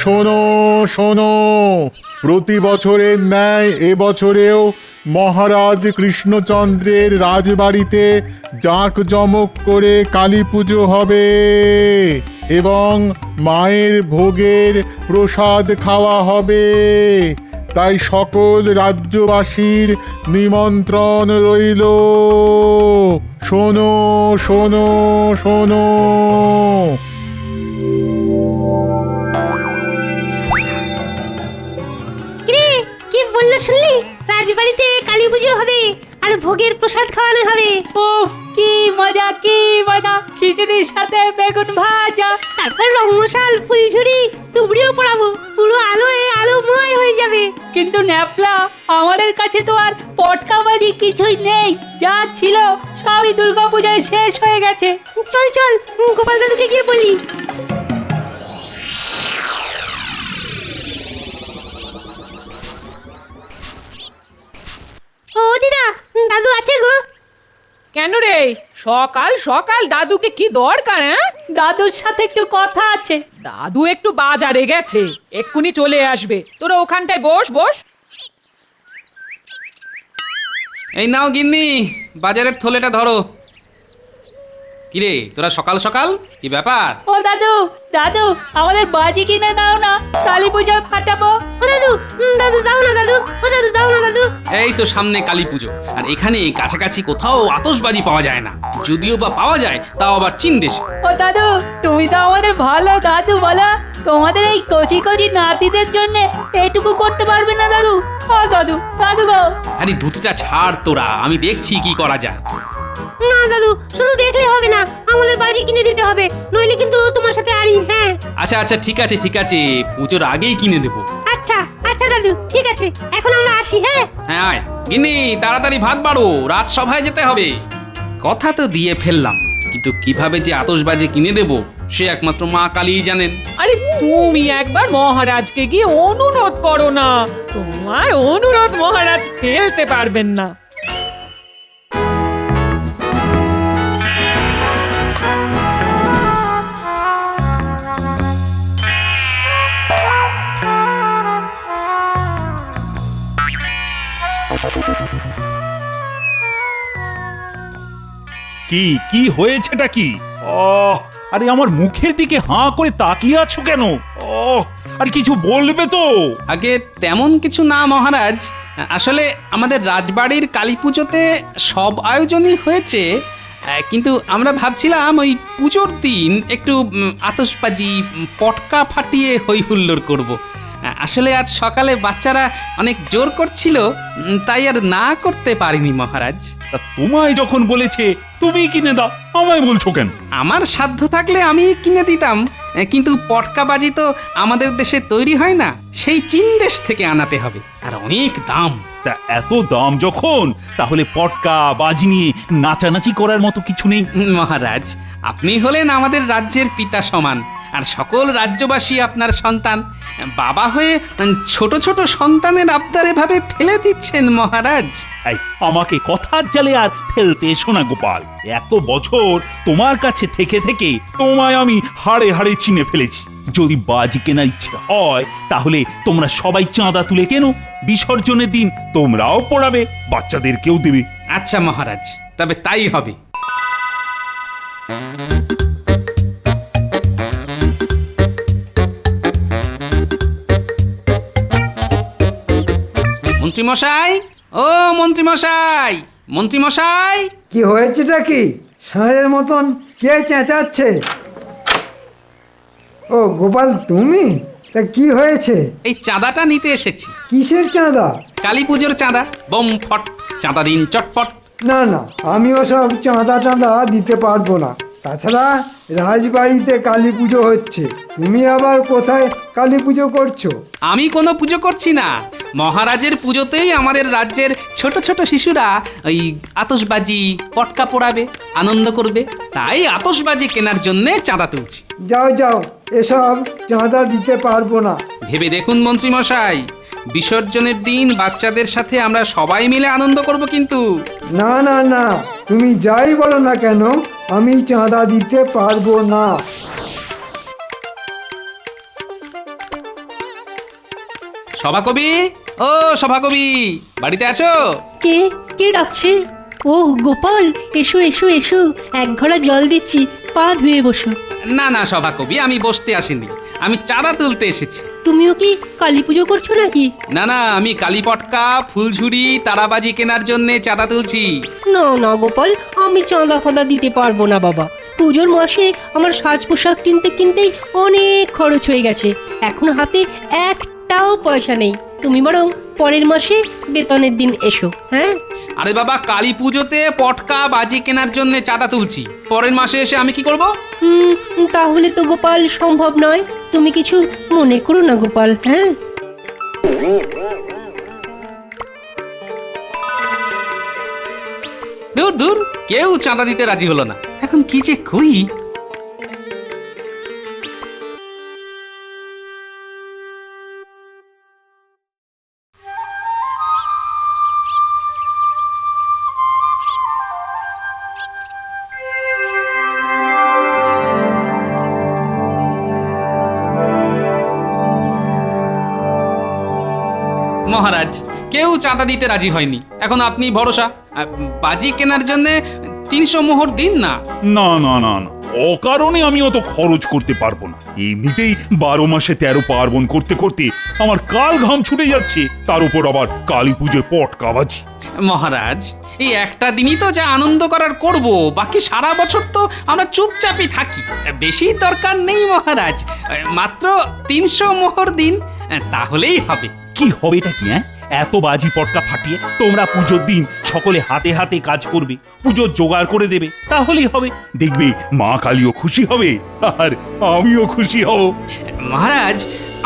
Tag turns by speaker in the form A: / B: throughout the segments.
A: শোনো শোনো, প্রতি বছরের ন্যায় এবছরেও মহারাজ কৃষ্ণচন্দ্রের রাজবাড়িতে জাঁকজমক করে কালী পুজো হবে এবং মায়ের ভোগের প্রসাদ খাওয়া হবে। তাই সকল রাজ্যবাসীর নিমন্ত্রণ রইল। শোনো শোনো শোনো।
B: কি বললো শুনলি? রাজবাড়িতে কালী পুজো হবে আর ভোগের প্রসাদ খাওয়ানো হবে।
C: উফ, কি মজা কি মজা! খিচুড়ির সাথে বেগুন ভাজা,
B: তারপর রংমশাল ফুলঝুরি তুবড়িও পড়াবো, পুরো আলোয় আলোময় হয়ে যাবে।
C: কিন্তু ন্যাপলা, আমাদের কাছে তো আর পটকাবাজি কিছুই নেই। যা ছিল সবই দুর্গাপূজায় শেষ হয়ে গেছে।
B: চল চল, গোপাল দাদুকে গিয়ে বলি। ও দিদা, দাদু আছে গো?
D: কেন রে, সকাল সকাল দাদুকে কি দরকার? হ্যাঁ,
C: দাদুর সাথে একটু কথা আছে।
D: দাদু একটু বাজারে গেছে, এক্ষুনি চলে আসবে। তোরা ওখানটায় বস বস।
E: এই নাও গিন্নি, বাজারের থলেটা ধরো। কিরে তোরা সকাল সকাল, কি ব্যাপার?
C: ও দাদু, দাদু আমাদের বাজি কিনে দাও না, কালী পূজা ফাটাবো।
B: ও দাদু, দাদু দাও না দাদু, ও দাদু দাও না দাদু।
E: এই তো সামনে কালী পুজো, আর এখানে কাছাকাছি কোথাও আতশবাজি পাওয়া যায় না, যদিও বা পাওয়া যায় তাও আবার চীন দেশে।
C: ও দাদু, তুমি তো আমাদের ভালো দাদু, বলো তোমাদের এই কচি কচি নাতিদের জন্য এইটুকু করতে পারবে না দাদু? ও দাদু, দাদু গো।
E: আরে ধুতিটা ছাড় তোরা, আমি দেখছি কি করা যায়।
B: না দাদু, শুধু দেখলে হবে না, আমাদের বাজি কিনে দিতে হবে, নইলে কিন্তু তোমার সাথে আড়ি। হ্যাঁ
E: আচ্ছা আচ্ছা, ঠিক আছে ঠিক আছে, পুজোর আগেই কিনে দেবো।
B: আচ্ছা আচ্ছা দাদু, ঠিক আছে, এখন আমরা আসি। হ্যাঁ
E: হ্যাঁ আয় গিন্নি, তাড়াতাড়ি ভাত বাড়ো, রাত সভায় যেতে হবে। কথা তো দিয়ে ফেললাম, কিন্তু কিভাবে যে আতশবাজি কিনে দেব সে একমাত্র মা কালীই জানেন।
D: আরে তুমি একবার মহারাজকে গিয়ে অনুরোধ করো না, তোমার অনুরোধ মহারাজ ফেলতে পারবেন না।
F: কি কি হয়েছেটা কি? আরে আমার মুখের দিকে হাঁ করে তাকিয়ে আছো কেন? আরে কিছু বলবে তো?
E: আগে তেমন কিছু না মহারাজ, আসলে আমাদের রাজবাড়ির কালী পুজোতে সব আয়োজনই হয়েছে, কিন্তু আমরা ভাবছিলাম ওই পুজোর দিন একটু আতশবাজি পটকা ফাটিয়ে হই হুল্লোড় করব। আসলে আজ সকালে বাচ্চারা অনেক জোর করছিল, তাই আর না করতে পারিনি মহারাজ।
F: তা তোমায় যখন বলেছে তুমি কিনে দাও, আমায় বলছো কেন?
E: আমার সাধ্য থাকলে আমি কিনে দিতাম, কিন্তু পটকাবাজি তো আমাদের দেশে তৈরি হয় না, সেই চীন দেশ থেকে আনাতে হবে, আর অনেক দাম।
F: তা এত দাম যখন, তাহলে পটকা বাজি নিয়ে নাচানাচি করার মতো কিছু নেই?
E: মহারাজ, আপনি হলেন আমাদের রাজ্যের পিতা সমান, আর সকল রাজ্যবাসী আপনার সন্তান। বাবা হয়ে ছোট ছোট সন্তানের আবদার এভাবে ফেলে দিচ্ছেন মহারাজ।
F: এই আমাকে কথার জালে আর ফেলতে এসো না গোপাল। এত বছর তোমার কাছে থেকে থেকে তোমায় আমি হাড়ে হাড়ে চিনে ফেলেছি। যদি বাজি কেনার ইচ্ছে হয় তাহলে তোমরা সবাই চাঁদা তুলে কেনো, বিসর্জনের দিন তোমরাও পড়াবে, বাচ্চাদেরকেও দেবে।
E: আচ্ছা মহারাজ, তবে তাই হবে। মন্ত্রীমশাই, ও মন্ত্রীমশাই, মন্ত্রীমশাই।
G: কি হয়েছেটা কি? ষাঁড়ের মতন কে চেঁচাচ্ছে? ও গোপাল, তুমি? তা কি হয়েছে?
E: এই চাঁদাটা নিতে এসেছি।
G: কিসের চাঁদা?
E: কালী পুজোর চাঁদা। বম ফট, চাঁদা দিন চটপট।
G: না না, আমি ওসব চাঁদা টাঁদা দিতে পারবো না। তাছাড়া রাজবাড়িতে কালী পুজো হচ্ছে, তুমি আবার কোথায় কালী পুজো করছো?
E: আমি কোনো পুজো করছি না, মহারাজের পুজোতেই আমাদের রাজ্যের ছোট ছোট শিশুরা ওই আতশবাজি পটকা পোড়াবে, আনন্দ করবে, তাই আতশবাজি কেনার জন্য চাঁদা তুলছি।
G: যাও যাও, এসব চাঁদা দিতে পারবো না।
E: ভেবে দেখুন মন্ত্রীমশাই, বিসর্জনের দিন বাচ্চাদের সাথে আমরা সবাই মিলে আনন্দ করব কিন্তু।
G: না না না, তুমি যাই বলো না কেন, আমি চাঁদা দিতে পারবো না।
E: সভাকবি, ও সভাকবি, বাড়িতে আছো?
B: কে কে ডাকছে? ও গোপাল, এসো এসো এসো, এক ঘড়া জল দিচ্ছি, পা ধুয়ে বসো।
E: না না সভাকবি, আমি বসতে আসিনি, আমি চাঁদা তুলতে এসেছি।
B: তুমিও কি কালী পুজো করছো নাকি?
E: না না, আমি কালীপটকা, ফুলঝুরি, তারাবাজি কেনার জন্য চাঁদা তুলছি।
B: না না গোপাল, আমি চাঁদা ফাঁদা দিতে পারবো না বাবা। পুজোর মাসে আমার সাজ পোশাক কিনতে কিনতেই অনেক খরচ হয়ে গেছে, এখন হাতে একটাও পয়সা নেই। তুমি বরং পরের মাসে বেতনের দিন এসো। হ্যাঁ,
E: আরে বাবা, কালী পুজোতে পটকা বাজি কেনার জন্য চাঁদা তুলছি, পরের মাসে এসে আমি কি করব?
B: তাহলে তো গোপাল সম্ভব নয়। তুমি কিছু মনে করো না গোপাল। হ্যাঁ,
E: দূর দূর, কেউ চাঁদা দিতে রাজি হলো না, এখন কি যে করি। মহারাজ, কেউ চাঁদা দিতে রাজি হয়নি, এখন আপনি ভরসা। বাজি কেনার জন্য 300 মোহর দিন না।
F: না না না না, অকারণে আমি অত খরচ করতে পারবো না। এমনিতেই 12 মাসে 13 পার্বণ করতে করতে আমার কাল ঘাম ছুটে যাচ্ছে, তার উপর আবার কালী পুজোয় পটকা বাজি।
E: মহারাজ, এই একটা দিনই তো যা আনন্দ করার করব, বাকি সারা বছর তো আমরা চুপচাপই থাকি। বেশি দরকার নেই মহারাজ, মাত্র 300 মোহর দিন, তাহলেই হবে।
F: কি হবে এটা কি? এত বাজি পটকা ফাটিয়ে তোমরা পুজোর দিন সকলে হাতে হাতে কাজ করবে, পুজোর জোগাড় করে দেবে, তাহলেই হবে। দেখবে মা কালীও খুশি হবে, আর আমিও খুশি হব।
E: মহারাজ,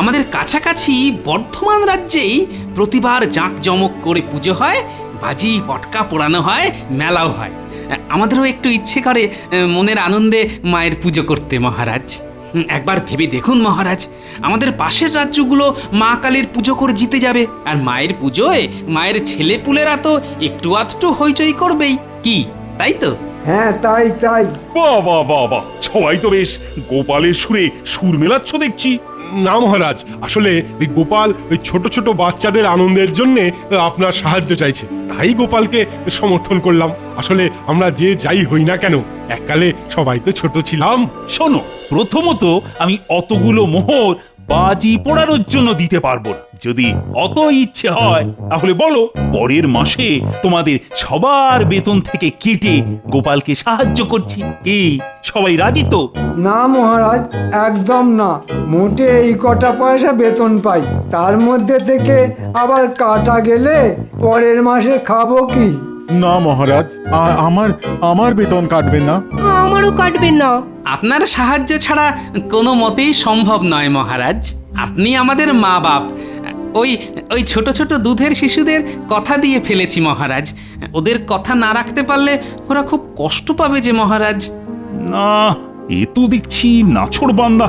E: আমাদের কাছাকাছি বর্ধমান রাজ্যেই প্রতিবার জাঁকজমক করে পুজো হয়, বাজি পটকা পোড়ানো হয়, মেলাও হয়। আমাদেরও একটু ইচ্ছে করে মনের আনন্দে মায়ের পুজো করতে মহারাজ। একবার ভেবে দেখুন মহারাজ, আমাদের পাশের রাজ্যগুলো মা কালীর পুজো করে জিতে যাবে, আর মায়ের পুজোয় মায়ের ছেলে পুলেরা তো একটু আধটু হইচই করবেই, কি তাই তো?
G: হ্যাঁ, তাই তাই।
F: বাহ বাহ বাহ বাহ, সবাই তো বেশ গোপালের সুরে সুর মেলাচ্ছ দেখছি।
A: না মহারাজ, আসলে ওই গোপাল ওই ছোট ছোট বাচ্চাদের আনন্দের জন্য আপনার সাহায্য চাইছে, তাই গোপালকে সমর্থন করলাম। আসলে আমরা যে যাই হই না কেন, এককালে সবাই তো ছোট ছিলাম।
F: শোনো, প্রথমত আমি অতগুলো মোহর বাজি পোড়ানোর জন্য দিতে পারবো না। যদি অত ইচ্ছে হয় তাহলে বলো, পরের মাসে তোমাদের সবার বেতন থেকে কেটে গোপালকে সাহায্য করছি। কি সবাই রাজি তো?
G: না মহারাজ, একদম না। মোটে এই কটা পয়সা বেতন পাই, তার মধ্যে থেকে আবার কাটা গেলে পরের মাসে খাবো কি?
A: না মহারাজ, আমার বেতন কাটবেন না।
B: আমারও কাটবেন না।
E: আপনার সাহায্য ছাড়া কোনো মতেই সম্ভব নয় মহারাজ। আপনি আমাদের মা বাপ। ওই ওই ছোট ছোট দুধের শিশুদের কথা দিয়ে ফেলেছি মহারাজ, ওদের কথা না রাখতে পারলে ওরা খুব কষ্ট পাবে যে মহারাজ।
F: না, এ তো দেখছি নাছোড় বান্দা।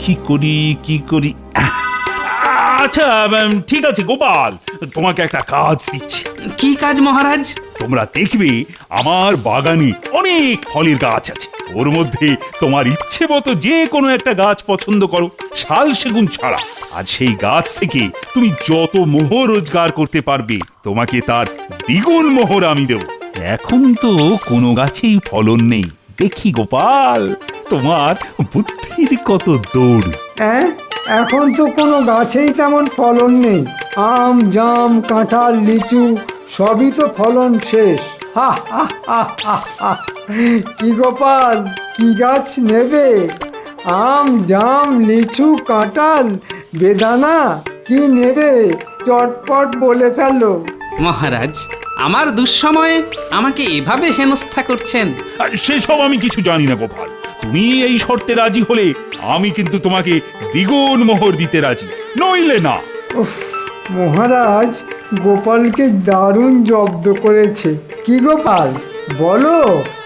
F: কি করি কি করি। আচ্ছা ঠিক আছে গোপাল, তোমাকে একটা কাজ দিচ্ছি।
E: কি কাজ মহারাজ?
F: তোমরা দেখবে আমার বাগানে অনেক ফলের গাছ আছে, ওর মধ্যে তোমার ইচ্ছে মতো যে কোনো একটা গাছ পছন্দ করো, শাল সেগুন ছাড়া। আর সেই গাছ থেকে তুমি যত মোহর রোজগার করতে পারবে, তোমাকে তার দ্বিগুণ মোহর আমি দেব। এখন তো কোনো গাছেই ফলন নেই, দেখি গোপাল তোমার বুদ্ধির কত দৌড়।
G: হ্যাঁ, এখন তো কোনো গাছেই তেমন ফলন নেই। আম, জাম, কাঁঠাল, লিচু সবই তো ফলন শেষ। হা হা হা হা হা। কি গোপাল, কি গাছ নেবে? আম, জাম, লিচু, কাঁঠাল, বেদানা কি নেবে? চটপট বলে ফেলো।
E: মহারাজ, আমার দুঃসময়ে আমাকে এভাবে হেনস্থা করছেন?
F: আর সেসব আমি কিছু জানি না গোপাল, তুমি এই শর্তে রাজি হলে আমি কিন্তু তোমাকে দ্বিগুণ মোহর দিতে রাজি, নইলে না।
G: উফ, মহারাজ গোপালকে দারুণ জব্দ করেছে। কি গোপাল, বলো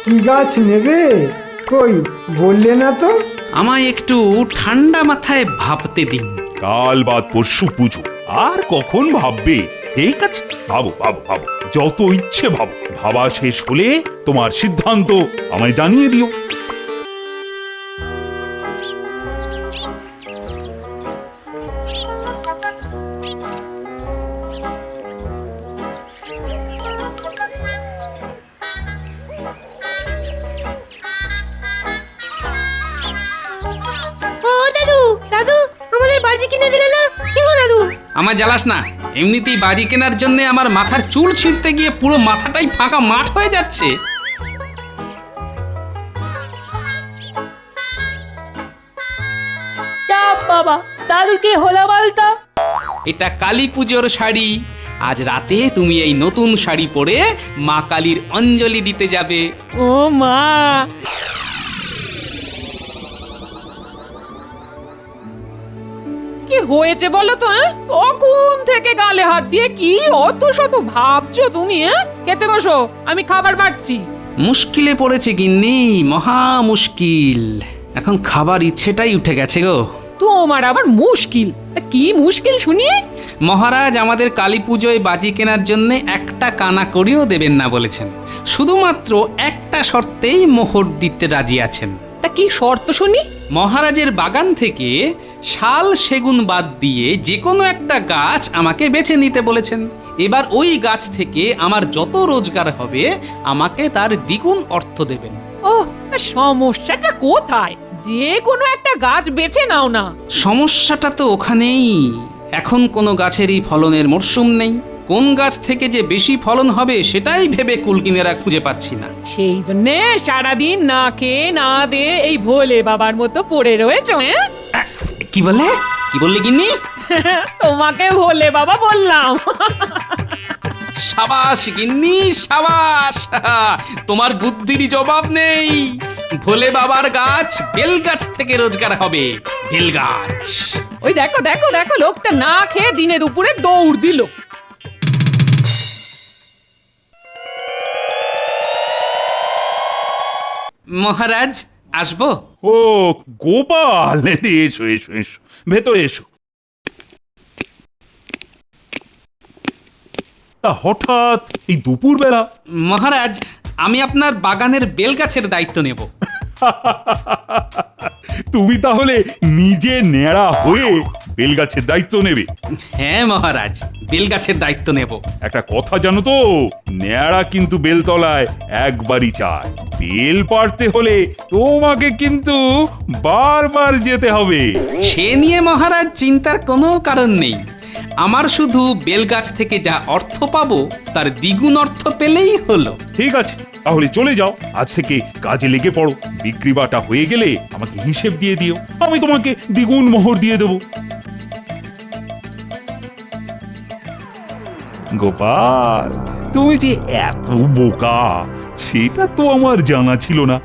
G: কি গাছ নেবে? কই বললে না তো?
E: আমায় একটু ঠান্ডা মাথায় ভাবতে দিন।
F: কাল বাদ পরশু পুজো, আর কখন ভাববে? ঠিক আছে, ভাবো ভাবো ভাবো, যত ইচ্ছে ভাবো। ভাবা শেষ হলে তোমার সিদ্ধান্ত আমায় জানিয়ে দিও।
E: আমার জ্বালাস না, এমনিতেই বাজি কেনার জন্য আমার মাথার চুল ছিঁড়তে গিয়ে পুরো মাথাটাই ফাঁকা মাঠ হয়ে যাচ্ছে।
C: চাপ বাবা, দাদুর কি হলো বলতো?
E: এটা কালী পুজোর শাড়ি। আজ রাতে তুমি এই নতুন শাড়ি পরে মা কালীর অঞ্জলি দিতে যাবে।
D: ও মা, কি হয়েছে বলো তো? তখন থেকে গালে হাত দিয়ে কি অত শত ভাবছো তুমি? খেতে বসো, আমি খাবার বাড়ছি।
E: মুশকিলে পড়েছে গিন্নি, মহা মুশকিল। এখন খাবার ইচ্ছেটাই উঠে গেছে গো।
D: তোমার আবার মুশকিল? তা কি মুশকিল শুনি?
E: মহারাজ আমাদের কালী পুজোয় বাজি কেনার জন্য একটা কানা করিও দেবেন না বলেছেন। শুধুমাত্র একটা শর্তেই মোহর দিতে রাজি আছেন।
D: তা কি শর্ত শুনি?
E: মহারাজের বাগান থেকে শাল সেগুন বাদ দিয়ে যে কোনো একটা গাছ আমাকে বেছে নিতে বলেছেন। এবার ওই গাছ থেকে আমার যত রোজগার হবে আমাকে তার দ্বিগুণ অর্থ দেবেন।
D: ওহ, তা সমস্যাটা কোথায়? যে কোনো একটা গাছ বেছে নাও না।
E: সমস্যাটা তো ওখানেই। এখন কোনো গাছেরই ফলনের মরশুম নেই। কোন গাছ থেকে যে বেশি ফলন হবে সেটাই ভেবে কুলকিনেরা খুঁজে পাচ্ছি না।
D: সেই জন্যে সারাদিন না খেয়ে না দে এই ভোলে বাবার মতো পড়ে রয়েছো।
E: কি বলে? কি বললি গিন্নি?
D: তোমাকে ভোলে বাবা বললাম।
E: সাবাস গিন্নি, সাবাস। তোমার বুদ্ধির জবাব নেই। ভোলে বাবার গাছ বেল গাছ থেকে রোজগার হবে। বেল গাছ।
D: ওই দেখো দেখো দেখো, লোকটা না খেয়ে দিনে দুপুরে দৌড় দিল।
E: মহারাজ, আসবো?
F: ও গোপাল, এসো এসো এসো, ভেতরে এসো। তা হঠাৎ এই দুপুরবেলা?
E: মহারাজ, আমি আপনার বাগানের বেল গাছের দায়িত্ব নেব।
F: তুমি তাহলে নিজে ন্যাড়া হয়ে বেল গাছের দায়িত্ব নেবে?
E: হ্যাঁ মহারাজ, বেল গাছের দায়িত্ব নেব।
F: একটা কথা জানো তো, ন্যাড়া কিন্তু বেলতলায় একবারই চায়। বেল পাড়তে হলে তোমাকে কিন্তু বারবার যেতে হবে।
E: সে নিয়ে মহারাজ চিন্তার কোনো কারণ নেই। আমার শুধু বেল গাছ থেকে যা অর্থ পাবো তার দ্বিগুণ অর্থ পেলেই হলো।
F: ঠিক আছে, তাহলে চলে যাও। আজ থেকে কাজে লেগে পড়ো। বিক্রি বাটা হয়ে গেলে আমাকে হিসেব দিয়ে দিও, আমি তোমাকে দ্বিগুণ মোহর দিয়ে দেবো। গোপাল, তুমি যে এত বোকা সেটা তো আমার জানা ছিল না।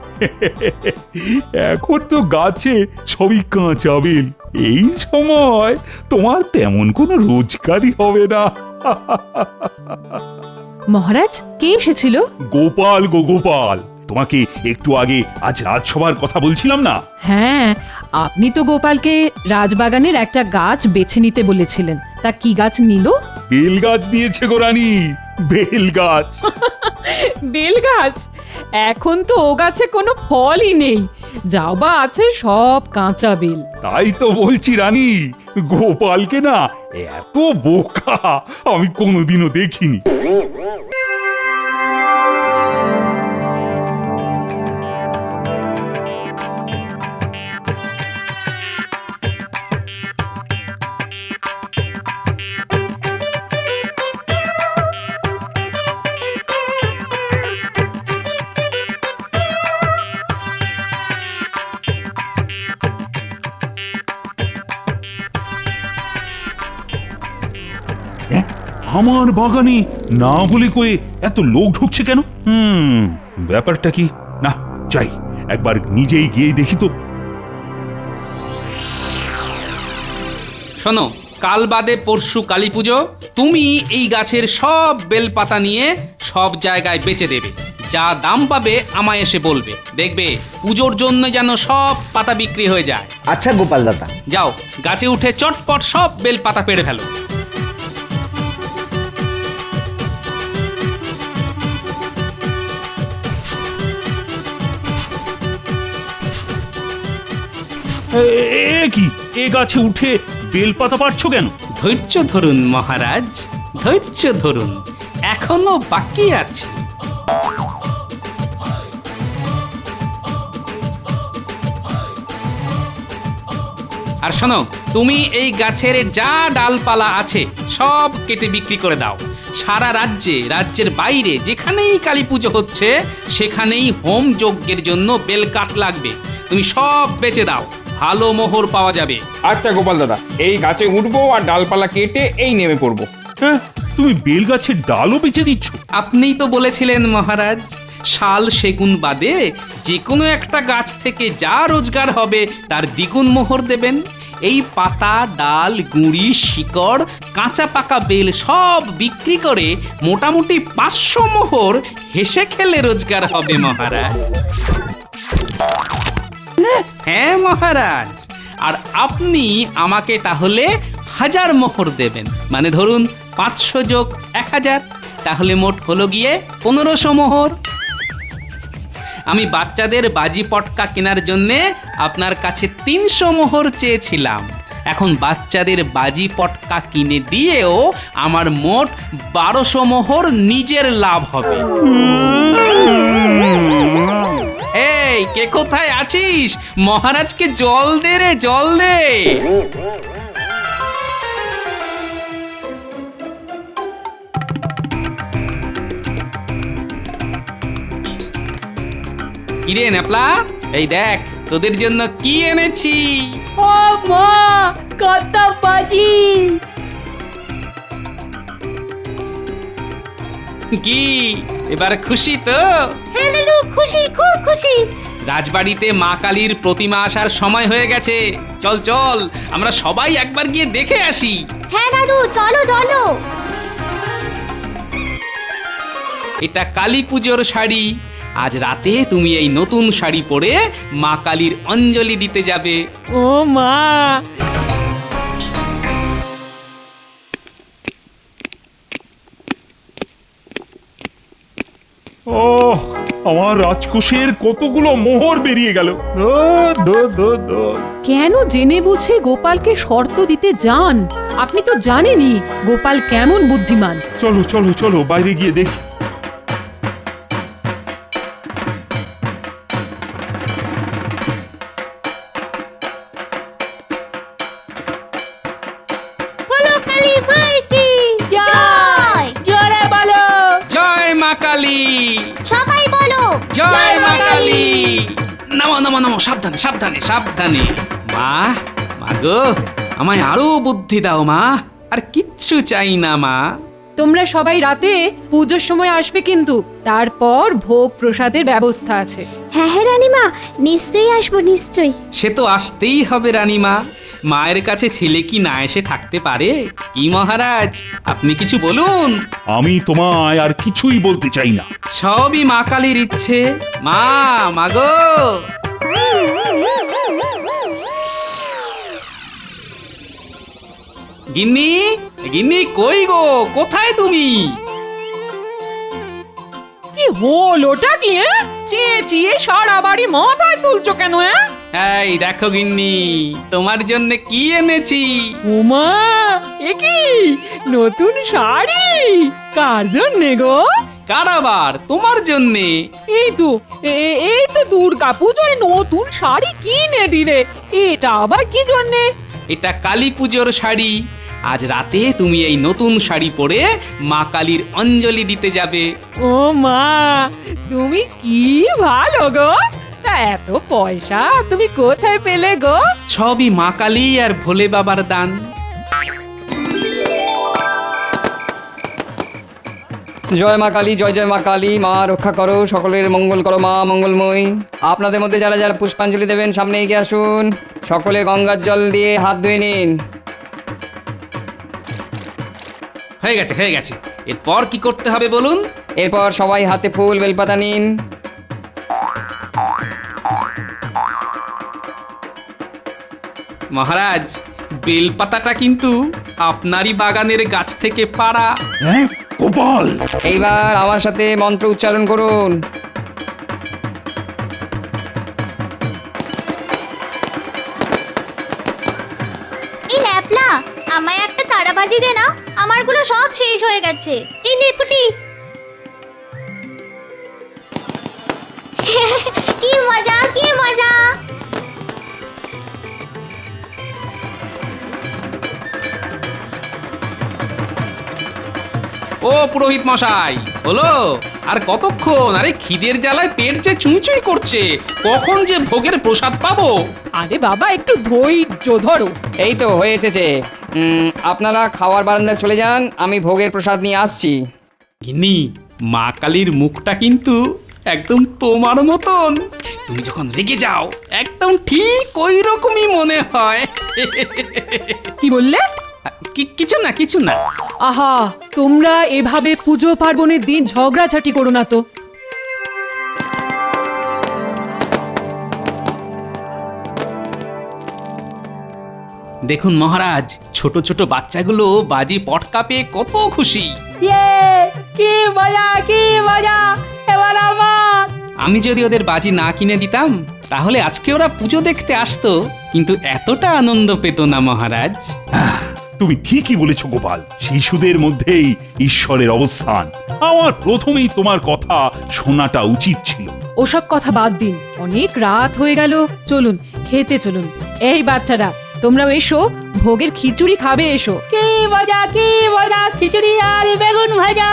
F: এখন তো গাছে সবই কাঁচা বেল। এই সময় তোমার তেমন কোনো রোজগারই হবে না।
H: মহারাজ, কে এসেছিল?
F: গোপাল গো গোপাল, তোমাকে একটু আগে আজ রাজসভার কথা বলছিলাম না?
H: হ্যাঁ, আপনি তো গোপালকে রাজবাগানের একটা গাছ বেছে নিতে বলেছিলেন। তা কি গাছ নিল?
F: বেল গাছ নিয়েছে গো রানী, বেল গাছ।
D: বেল গাছ? এখন তো ও গাছে কোনো ফলই নেই, যাও বা আছে সব কাঁচা বেল।
F: তাই তো বলছি রানী, গোপালকে না এত বোকা আমি কোনোদিনও দেখিনি। আমার বাগানে না বলে কয়ে এত লোক ঢুকছে কেন? ব্যাপারটা কি? না যাই, একবার নিজেই গিয়ে দেখি তো।
E: শোনো, কাল বাদে পরশু কালী পুজো। তুমি এই গাছের সব বেল পাতা নিয়ে সব জায়গায় বেচে দেবে। যা দাম পাবে আমায় এসে বলবে। দেখবে পুজোর জন্য যেন সব পাতা বিক্রি হয়ে যায়।
I: আচ্ছা গোপাল দাদা।
E: যাও, গাছে উঠে চটপট সব বেল পাতা পেড়ে ফেলো।
F: কি এ গাছে উঠে বেলপাতা পাড়ছো কেন?
E: ধৈর্য ধরুন মহারাজ, ধৈর্য ধরুন, এখনো বাকি আছে। আর শোনো, তুমি এই গাছের যা ডালপালা আছে সব কেটে বিক্রি করে দাও। সারা রাজ্যের বাইরে যেখানেই কালী পুজো হচ্ছে সেখানেই হোম যজ্ঞের জন্য বেলকাঠ লাগবে। তুমি সব বেচে দাও, ভালো মোহর পাওয়া যাবে।
I: আচ্ছা গোপাল দাদা, এই গাছে উঠবো আর ডালপালা কেটে এই নেমে পড়বো।
F: হ্যাঁ, তুমি বেল গাছের ডালও বেচে দিচ্ছ?
E: আপনিই তো বলেছিলেন মহারাজ, শাল সেগুন বাদে যে কোনো একটা গাছ থেকে যা রোজগার হবে তার দ্বিগুণ মোহর দেবেন। এই পাতা, ডাল, গুঁড়ি, শিকড়, কাঁচা পাকা বেল সব বিক্রি করে মোটামুটি 500 মোহর হেসে খেলে রোজগার হবে মহারাজ। হ্যাঁ মহারাজ, আর আপনি আমাকে তাহলে 1000 মোহর দেবেন। মানে ধরুন 500 যোগ 1000, তাহলে মোট হলো গিয়ে 1500 মোহর। আমি বাচ্চাদের বাজি পটকা কেনার জন্যে আপনার কাছে 300 মোহর চেয়েছিলাম। এখন বাচ্চাদের বাজি পটকা কিনে দিয়েও আমার মোট 1200 মোহর নিজের লাভ হবে। এই কে কোথায় আছিস? মহারাজকে জল দে রে, জল দে। কিরে ন্যাপলা, এই দেখ তোদের জন্য কি এনেছি।
C: ও মা, কত বাজি!
E: কি এবার খুশি তো?
B: হ্যাঁ দাদু, খুশি, খুব খুশি।
E: রাজবাড়িতে মা কালীর প্রতিমা আসার সময় হয়ে গেছে। চল চল, আমরা সবাই একবার গিয়ে দেখে আসি।
B: হ্যাঁ দাদু, চলো চলো।
E: এটা কালী পুজোর শাড়ি। আজ রাতে তুমি এই নতুন শাড়ি পরে মা কালীর অঞ্জলি দিতে যাবে।
D: ও মা,
F: ও, আমার রাজকোষের কতগুলো মোহর বেরিয়ে গেল।
H: কেন জেনে বুঝে গোপালকে শর্ত দিতে যান? আপনি তো জানেনই গোপাল কেমন বুদ্ধিমান।
F: চলো চলো চলো, বাইরে গিয়ে দেখি।
B: বলো কালী মাই কি
C: জয়! জোরে বলো!
E: জয় মা কালী,
B: সবাই বলো
E: জয় মা কালী। নামো নামো নামো, সাবধানে সাবধানে সাবধানে। মা, মা গো, আমায় আরো বুদ্ধি দাও মা, আর কিচ্ছু চাই না মা।
H: তোমরা সবাই রাতে পুজোর সময় আসবে কিন্তু, তারপর ভোগ প্রসাদের ব্যবস্থা আছে।
B: হ্যাঁ হ্যাঁ রানীমা, নিশ্চয়ই আসবো, নিশ্চয়ই।
E: সে তো আসতেই হবে রানীমা। মায়ের কাছে ছেলে কি না এসে থাকতে পারে? কি মহারাজ, আপনি কিছু বলুন।
F: আমি তোমায় আর কিছুই বলতে চাই না।
E: সবই মা কালীর ইচ্ছে। মা, মাগো। গিন্নি, গিন্নি কই গো, কোথায় তুমি?
D: কি হলোটা কি? চেয়ে চেয়ে সারা বাড়ি মাথায় তুলছো কেন?
E: এই দেখো গিন্নি, তোমার জন্য কি এনেছি।
D: ওমা, এ কি নতুন শাড়ি? কার জন্যে গো?
E: কারাবার তোমার জন্যে।
D: এই তো দুর্গা পুজোয় নতুন শাড়ি কিনে দিলে, এটা আবার কি জন্যে?
E: এটা কালী পুজোর শাড়ি। আজ রাতে তুমি এই নতুন শাড়ি পরে মা কালীর অঞ্জলি দিতে যাবে।
D: ও মা, তুমি কি ভালো গো! তা এত পয়সা তুমি কোথায় পেলে গো?
E: সবই মা কালী আর ভোলে বাবার দান।
J: জয় মা কালী, জয় জয় মা কালী। মা রক্ষা করো, সকলের মঙ্গল করো মা মঙ্গলময়ী। আপনাদের মধ্যে যারা যারা পুষ্পাঞ্জলি দেবেন সামনে এগিয়ে আসুন। সকলে গঙ্গার জল দিয়ে হাত ধুয়ে নিন।
E: হয়ে গেছে হয়ে গেছে, এরপর কি করতে হবে বলুন।
J: এরপর সবাই হাতে ফুল বেলপাতা নিন।
E: মহারাজ, বেলপাতাটা কিন্তু আপনারই বাগানের গাছ থেকে পাড়া।
F: হ্যাঁ গোপাল,
J: এইবার আমার সাথে মন্ত্র উচ্চারণ করুন।
K: এই ন্যাপলা, আমায় একটা তারাবাজি দে না, আমারগুলো সব শেষ হয়ে গেছে।
B: এই নেপুটি,
K: কি মজা, কি মজা!
E: ও পুরোহিত মশাই, হলো? আর কতক্ষণ? আরে খিদের জ্বালায় পেট যে চুঁচুই করছে, কখন যে ভোগের প্রসাদ পাবো?
D: আরে বাবা একটু ধৈর্য ধরো।
J: এই তো হয়ে এসেছে। আপনারা খাওয়ার বারান্দায় চলে যান, আমি ভোগের প্রসাদ নিয়ে আসছি।
E: গিন্নি, মা কালীর মুখটা কিন্তু একদম তোমার মতন। তুমি যখন রেগে যাও একদম ঠিক ওই রকমই মনে হয়।
D: কি বললে?
E: কিছু না।
D: আহা, তোমরা এভাবে পুজো পার্বণের দিন ঝগড়াঝাটি করো না তো।
E: দেখুন মহারাজ, ছোট ছোট বাচ্চাগুলো বাজি পটকা পেয়ে কত খুশি।
C: ইয়ে, কি মজা এবার আমার।
E: আমি যদি ওদের বাজি না কিনে দিতাম তাহলে আজকে ওরা পুজো দেখতে আসতো, কিন্তু এতটা আনন্দ পেত না মহারাজ।
F: তুমি ঠিকই বলেছ গোপাল, শিশুদের মধ্যেই ঈশ্বরের অবস্থান। আমার প্রথমেই তোমার কথা শোনাটা উচিত ছিল।
H: ওসব কথা বাদ দিন, অনেক রাত হয়ে গেল, চলুন খেতে চলুন। এই বাচ্চারা, তোমরাও এসো, ভোগের খিচুড়ি খাবে, এসো।
C: কি মজা খিচুড়ি আর বেগুন ভাজা।